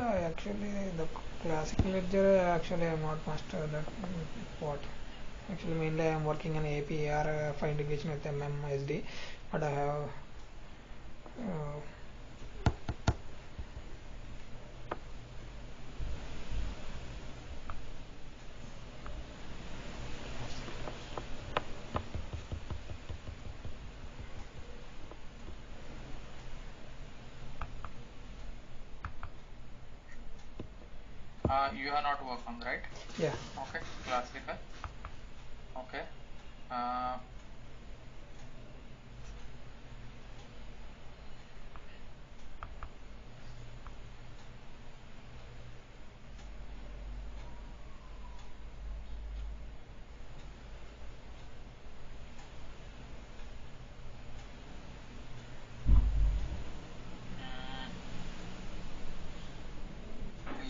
Actually, the classical ledger, actually, I'm not master that what. Actually, mainly I'm working on APR for integration with MMSD, but I have uh, You have not worked on, right? yeah. Okay, classical. Okay. Uh,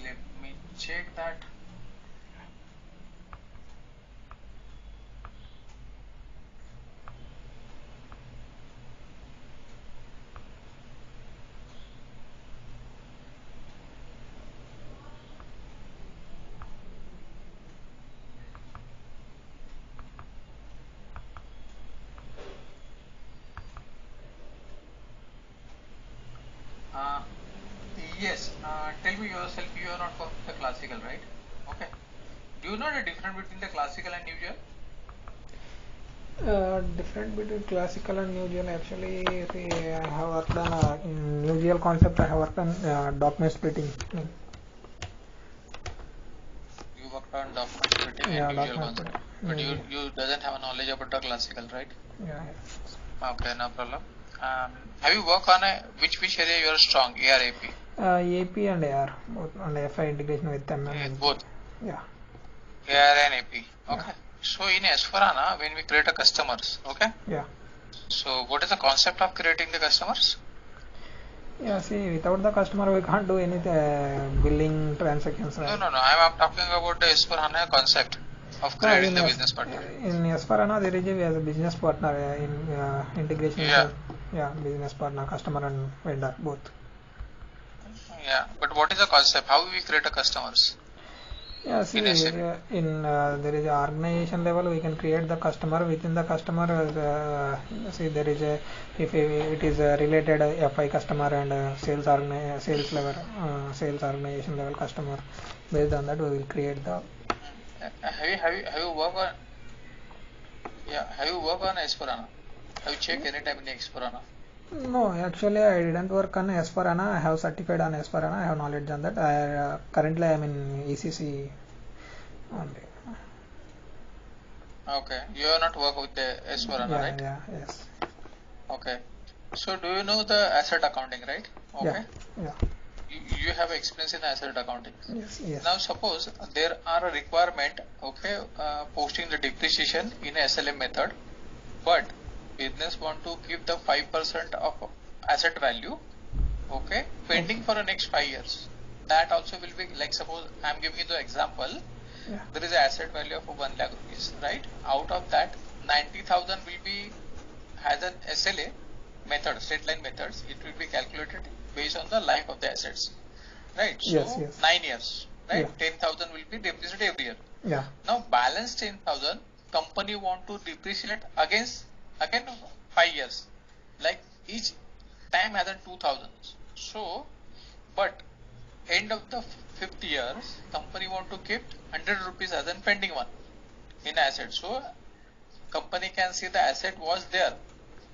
Let me check that. Uh, yes. Tell me yourself. You are not worked the classical, right? Okay. Do you know the difference between the classical and usual? Different between classical and usual. Actually, see, I have worked on in usual concept. I have worked on document splitting. You worked on document splitting and Yeah, usual document concept, splitting. but Yeah, you doesn't have a knowledge about the classical, right? yeah. Okay, no problem. Have you worked on a which area you are strong? ARAP. AP and AR, both on FI integration with MMSD. Both Yeah, AR and AP. yeah, Okay. So in S4HANA, when we create a customers, okay. yeah. So what is the concept of creating the customers? Yeah, see, without the customer, we can't do any billing transactions, No, right? no, no. I'm talking about the S4HANA concept of creating In the business partner. S4HANA, there is a business partner in integration with Yeah, the business partner, customer and vendor both. yeah. But what is the concept? How we create a customers Yeah, see, in SAP? in there is a organization level we can create the customer within the customer. See, there is a if it is a related FI customer and sales level sales organization level customer. Based on that, we will create the. Have you worked on have you worked on S4HANA? Have you checked any time in S4HANA? No, actually, I didn't work on S4HANA. I have certified on S4HANA. I have knowledge on that. Currently I am in ECC only. Okay, you have not worked with the S4HANA, Yeah, right? yeah, yes. Okay. So do you know the asset accounting, right? Yeah, Okay. yeah, You have experience in asset accounting. yes, yes. Now suppose there are a requirement, okay, posting the depreciation in SLM method, but business want to keep the 5% of asset value, okay, pending Okay. for the next 5 years. That also will be like, suppose I'm giving you the example, Yeah, there is an asset value of 1 lakh rupees, right? Out of that, 90,000 will be has an SLA method, straight line methods. It will be calculated based on the life of the assets, right? yes, So yes. 9 years, right? Yeah, 10,000 will be depreciated every year. yeah, Now balance 10,000, company want to depreciate again 5 years, like each time has a 2,000. So, but end of the fifth years, company want to keep 100 rupees as a pending one in asset. So company can see the asset was there,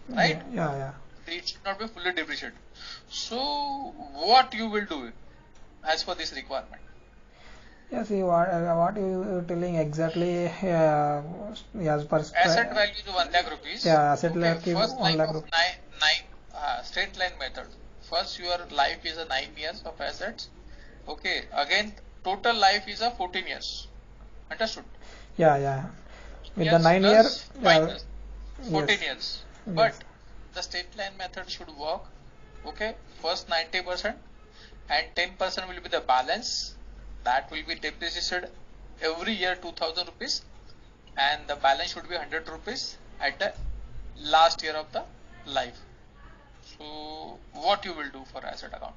yeah, right? yeah, yeah. It should not be fully depreciated. So what you will do as per this requirement? Yeah, see what you telling exactly as per Asset value is 1 lakh rupees. yeah, asset Okay, like first 1 life lakh of rupees. nine straight line method. First your life is a 9 years of assets. Okay, again total life is a 14 years. Understood? Yeah, yeah. With the Years 9 year, plus yeah, minus 14 yes, years. yes, But the straight line method should work. Okay, first 90% and 10% will be the balance that will be depreciated every year 2,000 rupees, and the balance should be 100 rupees at the last year of the life. So what you will do for asset account?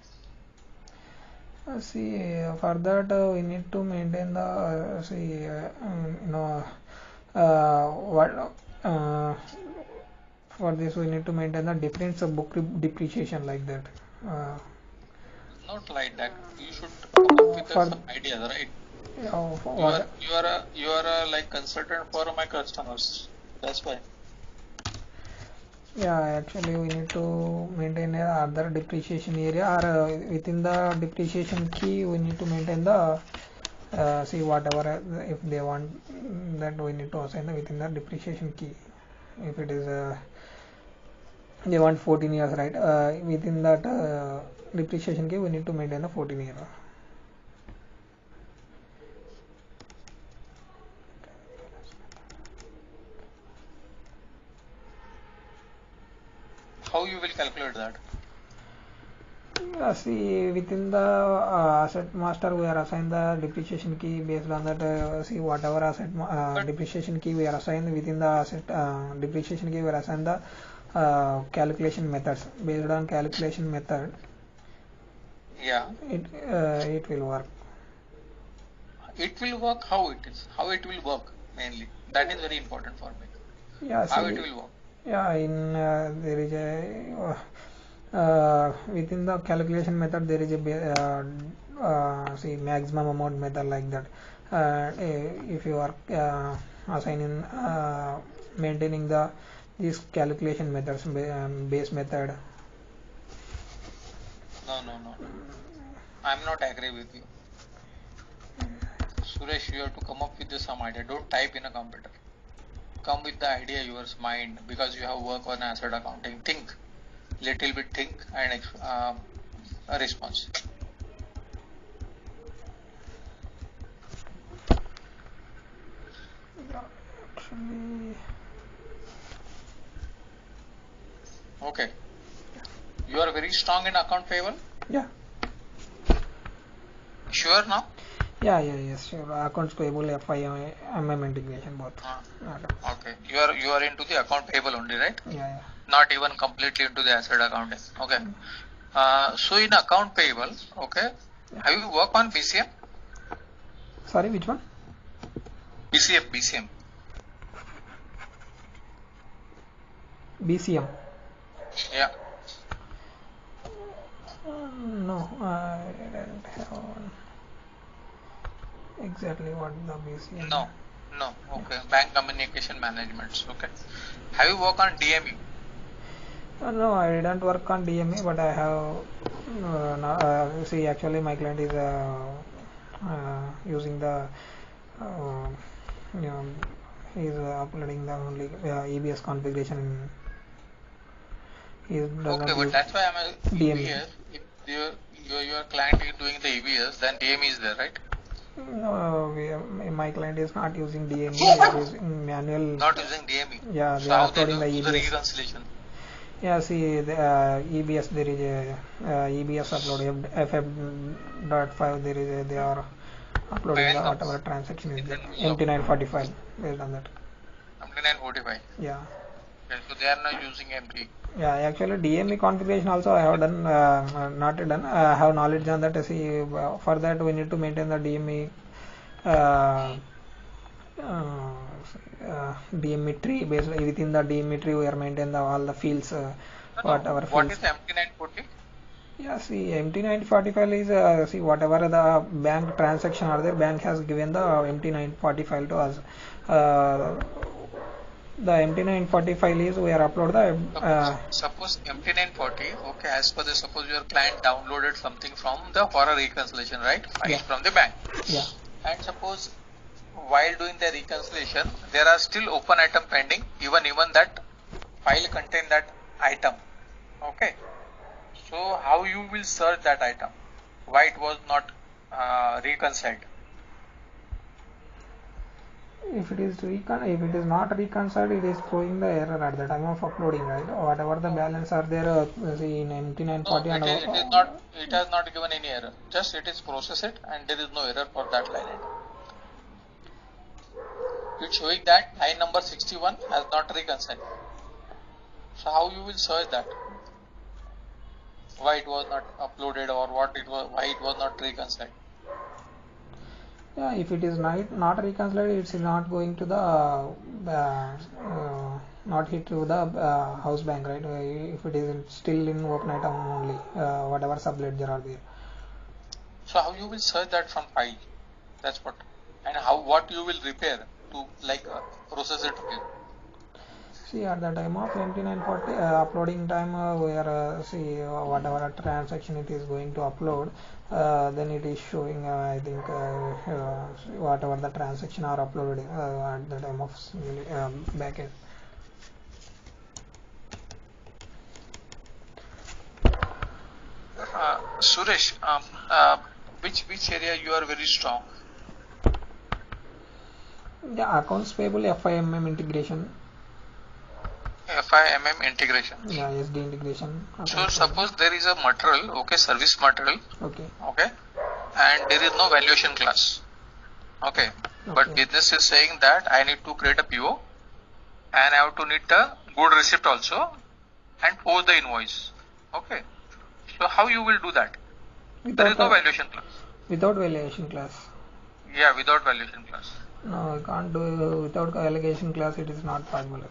For that we need to maintain the what for this we need to maintain the difference of book depreciation like that. Not like that. You should come up with For some ideas, right? what? You are a like consultant for my customers. That's why. Yeah, actually we need to maintain other depreciation area, or within the depreciation key we need to maintain the whatever if they want that we need to assign within the depreciation key. If it is they want 14 years, right? Within that depreciation key we need to maintain the 14 year. How you will calculate that? Within the asset master we are assigned the depreciation key based on that. Whatever asset depreciation key we are assigned within the asset depreciation key we are assigned the calculation methods. Based on calculation method, yeah, it will work. It will work. How it is? How it will work mainly? That is very important for me. Yeah, how it will work? Yeah, in there is a within the calculation method there is a maximum amount method like that. If you are assigning maintaining the these calculation methods base method. No. I'm not agree with you. Suresh, you have to come up with some idea. Don't type in a computer. Come with the idea yours mind, because you have work on asset accounting. Think little bit, think and a response. Okay. You are very strong in account payable? Yeah. Sure now? Yes, sure. Accounts payable, FI, MM integration both. Okay. You are into the account payable only, right? Yeah. Not even completely into the asset accounting. Okay. So in account payable, okay, have you worked on BCM? Sorry, which one? BCM. BCM. Yeah. No, I didn't have exactly what the BCM. No. Okay. Yeah. Bank communication management. Okay. Have you worked on DME? No, I didn't work on DME, but I have. Actually, my client is using the. He's uploading the only EBS configuration. Okay, but that's why I'm a EBS. If your client is doing the EBS, then DME is there, right? No, my client is not using DME. They are using manual. Not using DME. Yeah, so they are how they do the EBS. The reconciliation? Yeah, the EBS, there is a EBS upload FF.5. They are uploading the whatever transaction is there. MT945 based on that. MT945. Yeah. Okay, so they are not using MT. Yeah, actually DME configuration also I have done, not done. I have knowledge on that. For that we need to maintain the DME. DME tree. Based within the DME tree we are maintaining all the fields. What is MT940? Yeah, MT945 is whatever the bank transaction are there, bank has given the MT940 to us. The MT940 file is we are upload the. Suppose MT940. Okay, as per the suppose your client downloaded something from the for a reconciliation, right? File from the bank. Yeah. And suppose while doing the reconciliation, there are still open item pending. Even that file contain that item. Okay. So how you will search that item? Why it was not reconciled? If it is not reconciled, it is throwing the error at the time of uploading, right? Whatever the balance are there in MT940. No, it has not given any error. Just it is processed and there is no error for that line item. It's showing that line number 61 has not reconciled. So how you will search that? why it was not uploaded or why it was not reconciled. Yeah, if it is not reconciled, it's not going to the not hit to the house bank, right? If it is still in open item only, whatever subledger are there. So how you will search that from file? That's what. And what you will repair to process it again. See, at the time of MT940 uploading time, where see whatever transaction it is going to upload, then it is showing I think whatever the transaction are uploaded at the time of backend. Suresh, which area you are very strong? Yeah, accounts payable FIMM integration. FIMM integration. Yeah, SD integration. So suppose there is a material, okay, service material, okay, and there is no valuation class, okay. But business is saying that I need to create a PO, and I have to need the good receipt also, and post the invoice, okay. So how you will do that? There is no valuation class. Without valuation class. Yeah, without valuation class. No, I can't do without valuation class. It is not possible.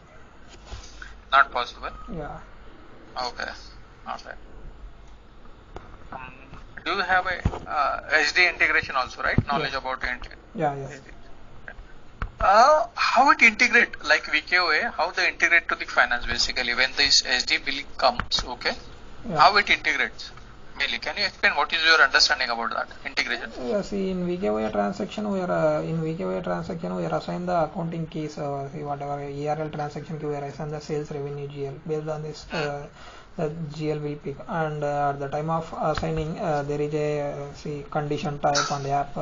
Not possible. Yeah. Okay. Do you have a SD integration also, right? Knowledge about it. Yeah. Yes. How it integrate, like VKOA, how they integrate to the finance basically when this SD bill comes, okay? Yeah. How it integrates? Mainly, can you explain what is your understanding about that integration? Yeah, see, in VKOA transaction, we are assign the accounting keys. See, whatever ERL transaction, we are assign the sales revenue GL. Based on this, the GL will pick. And at the time of assigning, there is a condition type and app.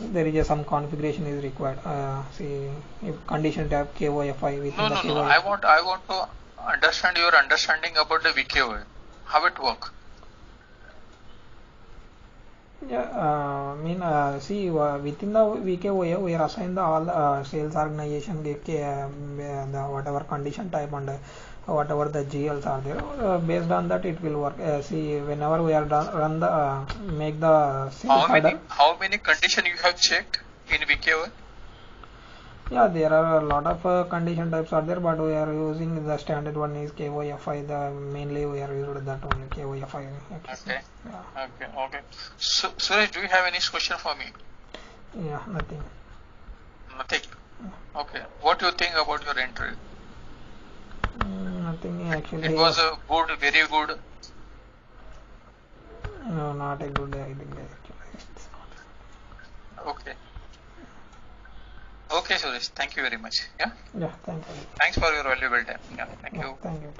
There is some configuration is required. See, if condition type KOFI with no. I want to understand your understanding about the VKOA. How it work? Yeah, see, within the VKOA, we are assigned all sales organization, the whatever condition type and whatever the GLs are there. Based on that, it will work. See, whenever we are run the make the sales order. How many condition you have checked in VKOA? Yeah, there are a lot of condition types are there, but we are using the standard one is KOFI. Mainly we are using that only KOFI. Okay. Yeah. Okay. So, Suresh, do you have any question for me? Yeah, nothing. Nothing. Yeah. Okay. What do you think about your entry? Nothing actually. It was a good, very good. No, not a good idea actually. Okay. Okay, Suresh. Thank you very much. Yeah. Yeah. Thank you. Thanks for your valuable time. Yeah. Thank you. Thank you.